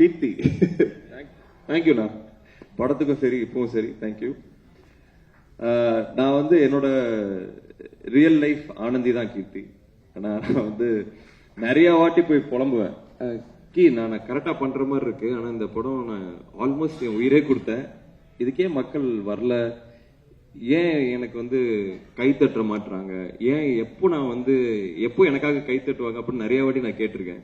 கீர்த்தி. தேங்க்யூண்ணா. படத்துக்கும் சரி இப்பவும் சரி தேங்க்யூ. நான் வந்து என்னோட ரியல் லைஃப் ஆனந்தி தான் கீர்த்தி. நான் வந்து நிறைய வாட்டி போய் புலம்புவேன், நான் கரெக்டா பண்ற மாதிரி இருக்கு, ஆனா இந்த படம் நான் ஆல்மோஸ்ட் என் உயிரே கொடுத்தேன், இதுக்கே மக்கள் வரல, ஏன் எனக்கு வந்து கை தட்ட மாட்டுறாங்க, ஏன் எப்போ எனக்காக கை தட்டுவாங்க அப்படின்னு நிறைய வாட்டி நான் கேட்டிருக்கேன்.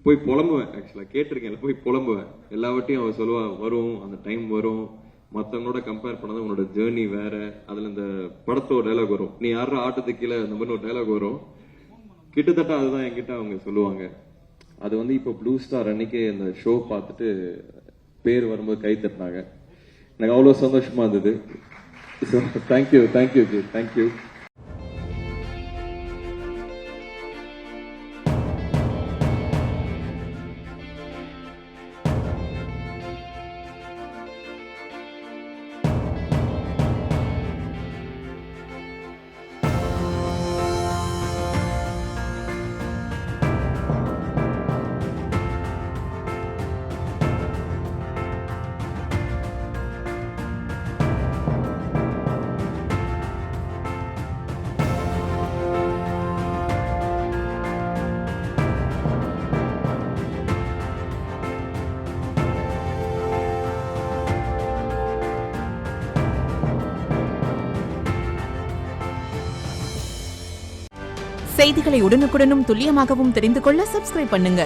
போய் புலம்புவேன், ஆக்சுவலா கேட்டிருக்கேன், போய் புலம்புவேன். எல்லா வாட்டியும் அவ சொல்லுவா, வரும் அந்த டைம் வரும், மற்றவங்களோட கம்பேர் பண்ணாதான் உன்னோட ஜேர்னி வேற. அதுல இந்த படத்தோட டைலாக் வரும், நீ யாரும் ஆட்டத்துக்கு கீழே அந்த மாதிரி ஒரு டைலாக் வரும். கிட்டத்தட்ட அதுதான் என்கிட்ட அவங்க சொல்லுவாங்க. அது வந்து இப்போ ப்ளூ ஸ்டார் அன்னைக்கு அந்த ஷோ பார்த்துட்டு பேர் வரும்போது கை தட்டினாங்க. எனக்கு அவ்வளோ சந்தோஷமா இருந்தது. So thank you thank you thank you. செய்திகளை உடனுக்குடனும் துல்லியமாகவும் தெரிந்து கொள்ள சப்ஸ்கிரைப் பண்ணுங்க.